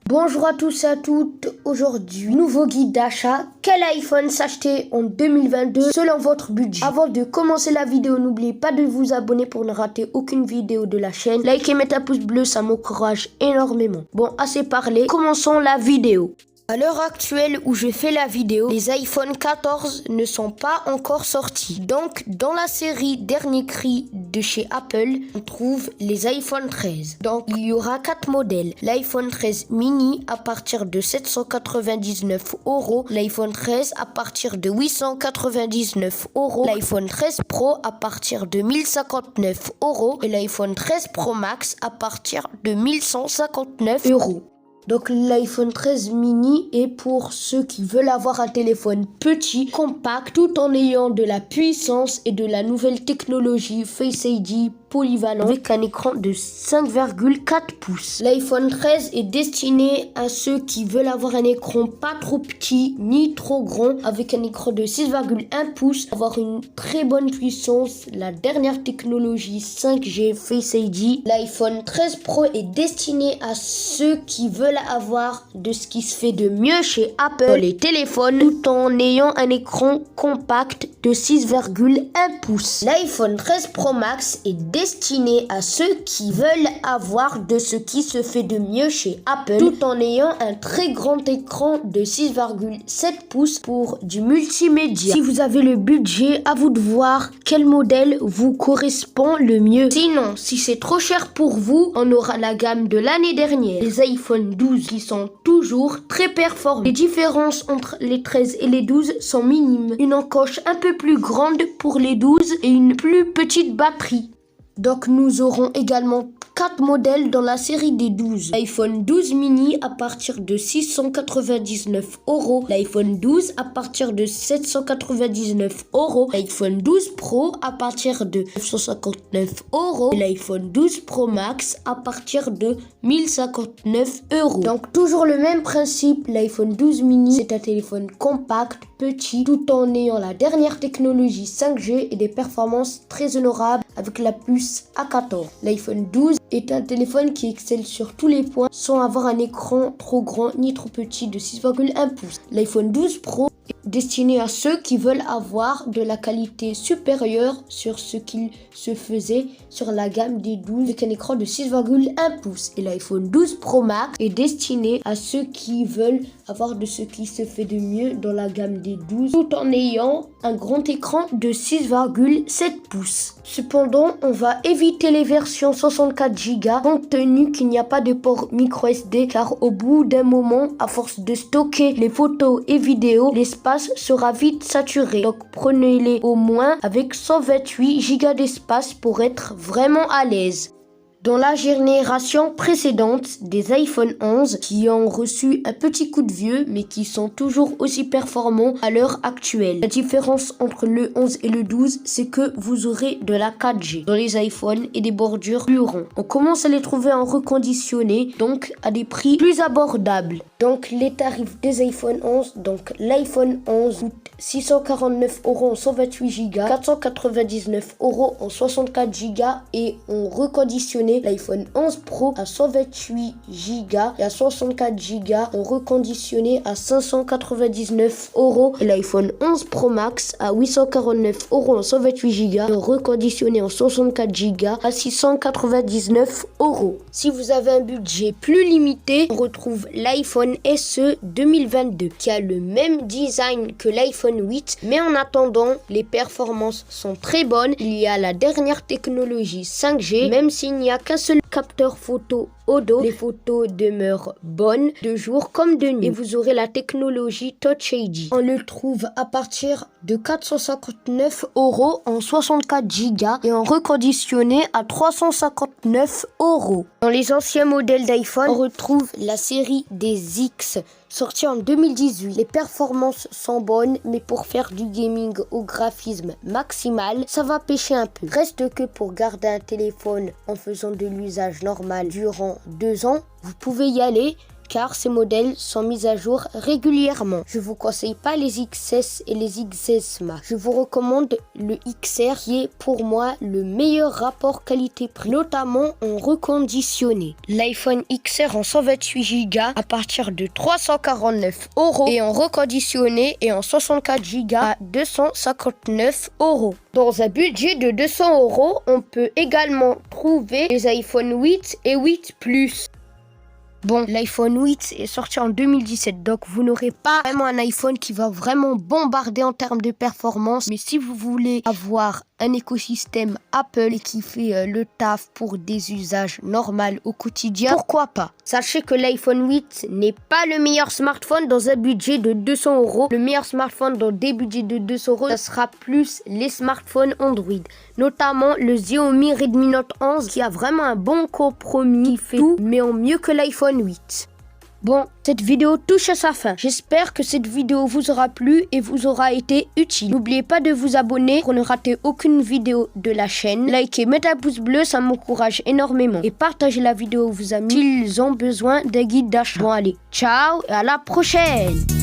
Bonjour à tous et à toutes, aujourd'hui, nouveau guide d'achat, quel iPhone s'acheter en 2022 selon votre budget. Avant de commencer la vidéo, n'oubliez pas de vous abonner pour ne rater aucune vidéo de la chaîne. Likez et mettez un pouce bleu, ça m'encourage énormément. Bon, assez parlé, commençons la vidéo. À l'heure actuelle où je fais la vidéo, les iPhone 14 ne sont pas encore sortis. Donc, dans la série Dernier Cri de chez Apple, on trouve les iPhone 13. Donc, il y aura 4 modèles. L'iPhone 13 mini à partir de 799 €, l'iPhone 13 à partir de 899 €, l'iPhone 13 Pro à partir de 1059 € et l'iPhone 13 Pro Max à partir de 1159 €. Donc l'iPhone 13 mini est pour ceux qui veulent avoir un téléphone petit, compact, tout en ayant de la puissance et de la nouvelle technologie Face ID polyvalent avec un écran de 5,4 pouces. L'iPhone 13 est destiné à ceux qui veulent avoir un écran pas trop petit ni trop grand avec un écran de 6,1 pouces, avoir une très bonne puissance, la dernière technologie 5G Face ID. L'iPhone 13 Pro est destiné à ceux qui veulent avoir de ce qui se fait de mieux chez Apple dans les téléphones tout en ayant un écran compact de 6,1 pouces. L'iPhone 13 Pro Max est destiné à ceux qui veulent avoir de ce qui se fait de mieux chez Apple tout en ayant un très grand écran de 6,7 pouces pour du multimédia. Si vous avez le budget, à vous de voir quel modèle vous correspond le mieux. Sinon, si c'est trop cher pour vous, on aura la gamme de l'année dernière, les iPhone 12 qui sont toujours très performants. Les différences entre les 13 et les 12 sont minimes. Une encoche un peu plus grande pour les 12 et une plus petite batterie. Donc nous aurons également 4 modèles dans la série des 12. L'iPhone 12 mini à partir de 699 €, l'iPhone 12 à partir de 799 €, l'iPhone 12 Pro à partir de 959 € et l'iPhone 12 Pro Max à partir de 1059 €. Donc toujours le même principe, l'iPhone 12 mini c'est un téléphone compact, petit, tout en ayant la dernière technologie 5G et des performances très honorables avec la puce A14. L'iPhone 12 est un téléphone qui excelle sur tous les points sans avoir un écran trop grand ni trop petit de 6,1 pouces. L'iPhone 12 Pro est destiné à ceux qui veulent avoir de la qualité supérieure sur ce qu'il se faisait sur la gamme des 12 avec un écran de 6,1 pouces. Et l'iPhone 12 Pro Max est destiné à ceux qui veulent avoir de ce qui se fait de mieux dans la gamme des 12 tout en ayant un grand écran de 6,7 pouces. Cependant, on va éviter les versions 64 Go compte tenu qu'il n'y a pas de port micro SD car au bout d'un moment, à force de stocker les photos et vidéos, l'espace sera vite saturé. Donc prenez-les au moins avec 128 Go d'espace pour être vraiment à l'aise. Dans la génération précédente des iPhone 11 qui ont reçu un petit coup de vieux mais qui sont toujours aussi performants à l'heure actuelle. La différence entre le 11 et le 12 c'est que vous aurez de la 4G dans les iPhones et des bordures plus ronds. On commence à les trouver en reconditionné donc à des prix plus abordables. Donc les tarifs des iPhone 11, donc l'iPhone 11 coûte 649 € en 128 Go, 499 € en 64 Go et en reconditionné l'iPhone 11 Pro à 128 Go et à 64 Go en reconditionné à 599 € et l'iPhone 11 Pro Max à 849 € en 128 Go et en reconditionné en 64 Go à 699 €. Si vous avez un budget plus limité, on retrouve l'iPhone SE 2022 qui a le même design que l'iPhone 8 mais en attendant les performances sont très bonnes. Il y a la dernière technologie 5G même s'il n'y a qu'un seul capteur photo au dos. Les photos demeurent bonnes de jour comme de nuit et vous aurez la technologie Touch ID. On le trouve à partir de 459 € en 64 Go et en reconditionné à 359 €. Dans les anciens modèles d'iPhone, on retrouve la série des X sortie en 2018. Les performances sont bonnes mais pour faire du gaming au graphisme maximal, ça va pêcher un peu. Reste que pour garder un téléphone en faisant de l'usage normal durant 2 ans, vous pouvez y aller car ces modèles sont mis à jour régulièrement. Je vous conseille pas les XS et les XS Max. Je vous recommande le XR qui est pour moi le meilleur rapport qualité-prix, notamment en reconditionné. L'iPhone XR en 128 Go à partir de 349 € et en reconditionné et en 64 Go à 259 €. Dans un budget de 200 €, on peut également trouver les iPhone 8 et 8 Plus. Bon, l'iPhone 8 est sorti en 2017, donc vous n'aurez pas vraiment un iPhone qui va vraiment bombarder en termes de performance. Mais si vous voulez avoir un écosystème Apple et qui fait le taf pour des usages normaux au quotidien, pourquoi pas? Sachez que l'iPhone 8 n'est pas le meilleur smartphone dans un budget de 200 €. Le meilleur smartphone dans des budgets de 200 €, ça sera plus les smartphones Android, notamment le Xiaomi Redmi Note 11 qui a vraiment un bon compromis, qui fait tout mais en mieux que l'iPhone 8. Bon, cette vidéo touche à sa fin. J'espère que cette vidéo vous aura plu et vous aura été utile. N'oubliez pas de vous abonner pour ne rater aucune vidéo de la chaîne. Likez, mettez un pouce bleu, ça m'encourage énormément. Et partagez la vidéo à vos amis s'ils ont besoin d'un guide d'achat. Bon allez, ciao et à la prochaine.